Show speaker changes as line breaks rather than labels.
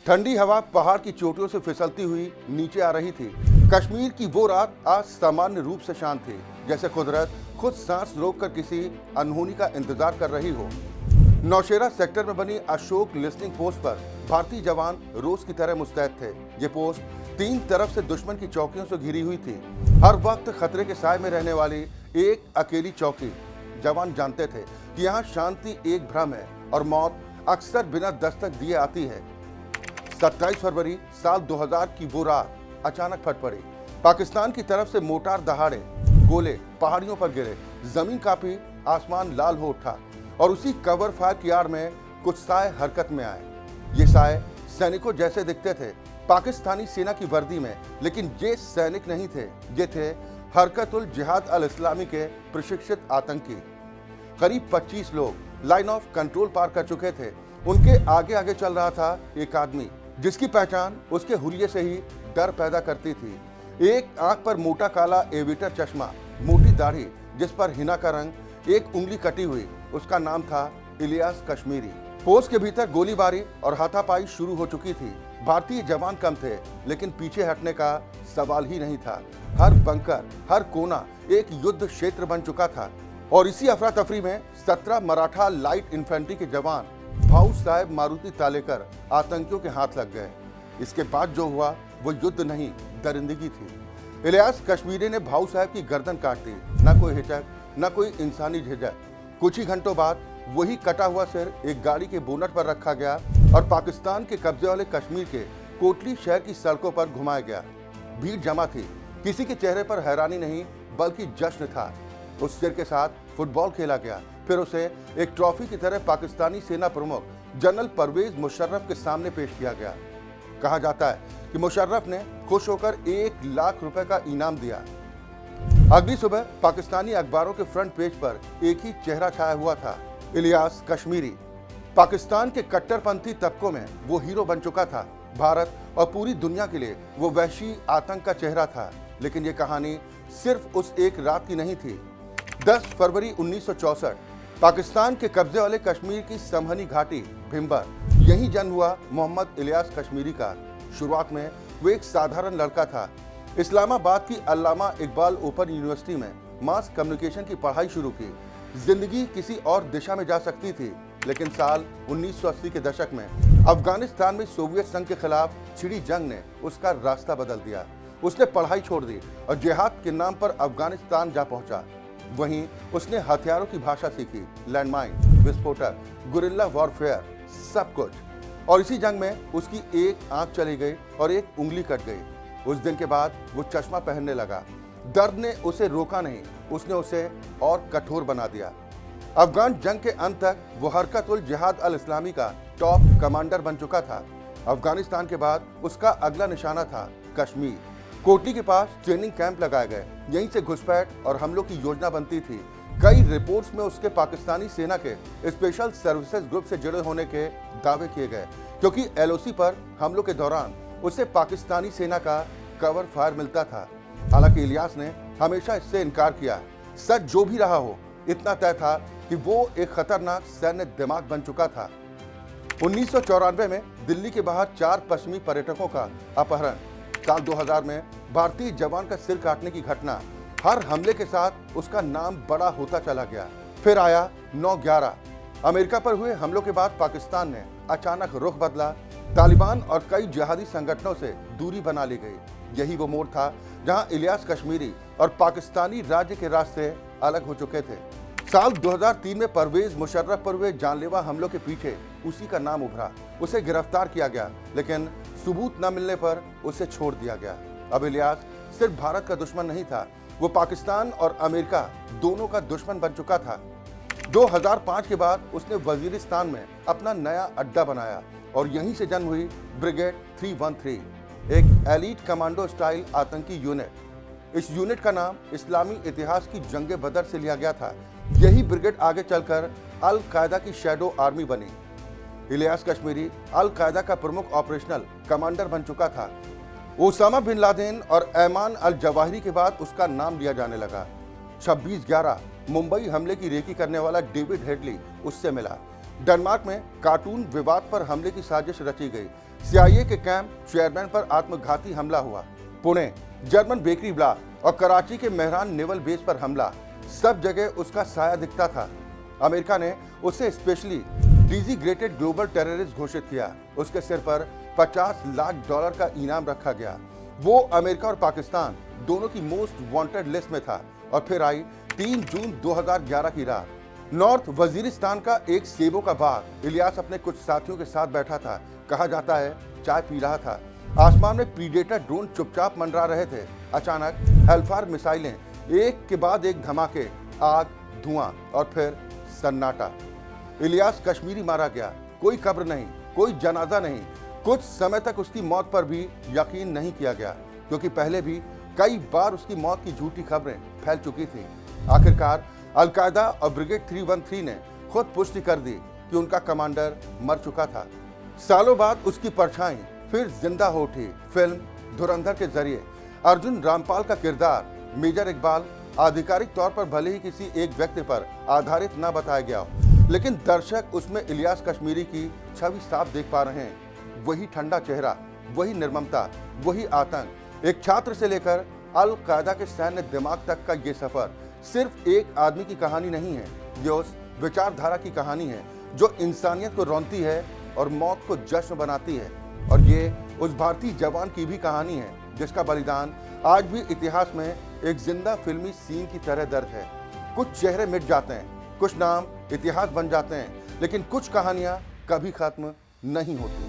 ठंडी हवा पहाड़ की चोटियों से फिसलती हुई नीचे आ रही थी। कश्मीर की वो रात आज सामान्य रूप से शांत थी, जैसे कुदरत खुद सांस रोककर किसी अनहोनी का इंतजार कर रही हो। नौशेरा सेक्टर में बनी अशोक लिस्निंग पोस्ट पर भारतीय जवान रोज की तरह मुस्तैद थे। ये पोस्ट तीन तरफ से दुश्मन की चौकियों से घिरी हुई थी। हर वक्त खतरे के साए में रहने वाली एक अकेली चौकी। जवान जानते थे कि यहाँ शांति एक भ्रम है और मौत अक्सर बिना दस्तक दिए आती है। 27 फरवरी साल 2000 की वो रात अचानक फट पड़ी। पाकिस्तान की तरफ से मोटार दहाड़े, गोले पहाड़ियों पर गिरे, जमीन कांपी, आसमान लाल हो उठा और उसी कवर फायर की आड़ में कुछ साए हरकत में आए। ये साए सैनिकों जैसे दिखते थे, पाकिस्तानी सेना की वर्दी में, लेकिन ये सैनिक नहीं थे। ये थे हरकत-उल जिहाद अल इस्लामी के प्रशिक्षित आतंकी। करीब 25 लोग लाइन ऑफ कंट्रोल पार कर चुके थे। उनके आगे आगे चल रहा था एक आदमी जिसकी पहचान उसके हुलिये से ही डर पैदा करती थी। एक आंख पर मोटा काला एविटर चश्मा, मोटी दाढ़ी जिस पर हिना का रंग, एक उंगली कटी हुई, उसका नाम था इलियास कश्मीरी। पोस्ट के भीतर गोलीबारी और हाथापाई शुरू हो चुकी थी। भारतीय जवान कम थे, लेकिन पीछे हटने का सवाल ही नहीं था। हर बंकर, हर कोना एक युद्ध क्षेत्र बन चुका था। और इसी अफरा तफरी में 17 मराठा लाइट इन्फेंट्री के जवान भाऊ साहेब मारुति तालेकर आतंकियों के हाथ लग गए। इसके बाद जो हुआ वो युद्ध नहीं, दरिंदगी थी। इलियास कश्मीरी ने भाऊ साहब की गर्दन काट दी। न कोई हिचक, न कोई इंसानी झिझक। कुछ ही घंटों बाद वही कटा हुआ सिर एक गाड़ी के बोनट पर रखा गया और पाकिस्तान के कब्जे वाले कश्मीर के कोटली शहर की सड़कों पर घुमाया गया। भीड़ जमा थी, किसी के चेहरे पर हैरानी नहीं बल्कि जश्न था। उस सिर के साथ फुटबॉल खेला गया, फिर उसे एक ट्रॉफी की तरह पाकिस्तानी सेना प्रमुख जनरल परवेज मुशर्रफ के सामने पेश किया गया। कहा जाता है कि मुशर्रफ ने खुश होकर 1 लाख रुपए का इनाम दिया। अगली सुबह पाकिस्तानी अखबारों के फ्रंट पेज पर एक ही चेहरा छाया हुआ था, इलियास कश्मीरी। पाकिस्तान के कट्टरपंथी तबकों में वो हीरो बन चुका था। भारत और पूरी दुनिया के लिए वो वहशी आतंक का चेहरा था। लेकिन ये कहानी सिर्फ उस एक रात की नहीं थी। 10 फरवरी 1964 पाकिस्तान के कब्जे वाले कश्मीर की समहनी घाटी भिम्बर, यही जन्म हुआ मोहम्मद इलियास कश्मीरी का। शुरुआत में वो एक साधारण लड़का था। इस्लामाबाद की अल्लामा इकबाल ओपन यूनिवर्सिटी में मास कम्युनिकेशन की पढ़ाई शुरू की। जिंदगी किसी और दिशा में जा सकती थी, लेकिन साल 1980 के दशक में अफगानिस्तान में सोवियत संघ के खिलाफ छिड़ी जंग ने उसका रास्ता बदल दिया। उसने पढ़ाई छोड़ दी और जिहाद के नाम पर अफगानिस्तान जा पहुंचा। वहीं उसने हथियारों की भाषा सीखी, लैंडमाइन, विस्फोटक, गुरिल्ला वॉरफेयर, सब कुछ। और इसी जंग में उसकी एक आंख चली गई और एक उंगली कट गई। उस दिन के बाद वो चश्मा पहनने लगा। दर्द ने उसे रोका नहीं, उसने उसे और कठोर बना दिया। अफगान जंग के अंत तक वो हरकत-उल जिहाद अल इस्लामी का टॉप कमांडर बन चुका था। अफगानिस्तान के बाद उसका अगला निशाना था कश्मीर। कोटली के पास ट्रेनिंग कैंप लगाए गए। यहीं से घुसपैठ और हमलों की योजना बनती थी। कई रिपोर्ट्स में उसके पाकिस्तानी सेना के स्पेशल सर्विसेज ग्रुप से जुड़े होने के दावे किए गए, क्योंकि एलओसी पर हमलों के दौरान उसे पाकिस्तानी सेना का कवर फायर मिलता था। हालांकि इलियास ने हमेशा इससे इनकार किया। सच जो भी रहा हो, इतना तय था कि वो एक खतरनाक सैन्य दिमाग बन चुका था। 1994 में दिल्ली के बाहर 4 पश्चिमी पर्यटकों का अपहरण, साल 2000 में भारतीय जवान का सिर काटने की घटना, हर हमले के साथ उसका नाम बड़ा होता चला गया। फिर आया 9/11। अमेरिका पर हुए हमलों के बाद पाकिस्तान ने अचानक रुख बदला। तालिबान और कई जिहादी संगठनों से दूरी बना ली गई। यही वो मोड़ था जहां इलियास कश्मीरी और पाकिस्तानी राज्य के रास्ते अलग हो चुके थे। साल 2003 में परवेज मुशर्रफ पर हुए जानलेवा हमलों के पीछे उसी का नाम उभरा। उसे गिरफ्तार किया गया, लेकिन सबूत न मिलने पर उसे छोड़ दिया गया। अब इलियास सिर्फ भारत का दुश्मन नहीं था, वो पाकिस्तान और अमेरिका दोनों का दुश्मन बन चुका था। 2005 के बाद उसने वजीरिस्तान में अपना नया अड्डा बनाया और यहीं से जन्म हुई ब्रिगेड 313, एक एलीट कमांडो स्टाइल आतंकी यूनिट। इस यूनिट का नाम इस्लामी इतिहास की जंगे बदर से लिया गया था। यही ब्रिगेड आगे चलकर अल कायदा की शैडो आर्मी बनी। इलियास कश्मीरी अल कायदा का प्रमुख ऑपरेशनल कमांडर बन चुका था। ओसामा बिन लादेन और ऐमान अल जवाहिरी के बाद उसका नाम लिया जाने लगा। 26/11 मुंबई हमले की रेकी करने वाला डेविड हेडली उससे मिला। डेनमार्क में कार्टून विवाद पर हमले की साजिश रची गई। CIA के कैंप चेयरमैन पर आत्मघाती हमला हुआ। पुणे जर्मन बेकरी ब्लास्ट और कराची के मेहरान नेवल बेस पर हमला, सब जगह उसका साया दिखता था। अमेरिका ने उसे स्पेशली डिजिग्रेटेड ग्लोबल टेररिस्ट घोषित किया। उसके सिर पर $50 लाख का इनाम रखा गया। वो अमेरिका और पाकिस्तान दोनों की मोस्ट वांटेड लिस्ट में था। और फिर आई 3 जून 2011 की रात। नॉर्थ वजीरिस्तान का एक सेबों का बाग। इलियास अपने कुछ साथियों के साथ बैठा था। कहा जाता है चाय पी रहा था। आसमान में प्रीडेटर ड्रोन चुपचाप मंडरा रहे थे। अचानक हेलफायर मिसाइलें, एक के बाद एक धमाके, आग, धुआं और फिर सन्नाटा। इलियास कश्मीरी मारा गया। कोई कब्र नहीं, कोई जनाजा नहीं। कुछ समय तक उसकी मौत पर भी यकीन नहीं किया गया, क्योंकि पहले भी कई बार उसकी मौत की झूठी खबरें फैल चुकी थी। आखिरकार अलकायदा और ब्रिगेड 313 ने खुद पुष्टि कर दी कि उनका कमांडर मर चुका था। सालों बाद उसकी परछाई फिर जिंदा हो उठी। फिल्म धुरंधर के जरिए अर्जुन रामपाल का किरदार मेजर इकबाल आधिकारिक तौर पर भले ही किसी एक व्यक्ति पर आधारित न बताया गया हो, लेकिन दर्शक उसमें इलियास कश्मीरी की छवि साफ देख पा रहे हैं। वही ठंडा चेहरा, वही निर्ममता, वही आतंक। एक छात्र से लेकर अल कायदा के सैन्य दिमाग तक का ये सफर सिर्फ एक आदमी की कहानी नहीं है, ये उस विचारधारा की कहानी है जो इंसानियत को रौंदती है और मौत को जश्न बनाती है। और ये उस भारतीय जवान की भी कहानी है जिसका बलिदान आज भी इतिहास में एक जिंदा फिल्मी सीन की तरह दर्ज है। कुछ चेहरे मिट जाते हैं, कुछ नाम इतिहास बन जाते हैं, लेकिन कुछ कहानियां कभी खत्म नहीं होती।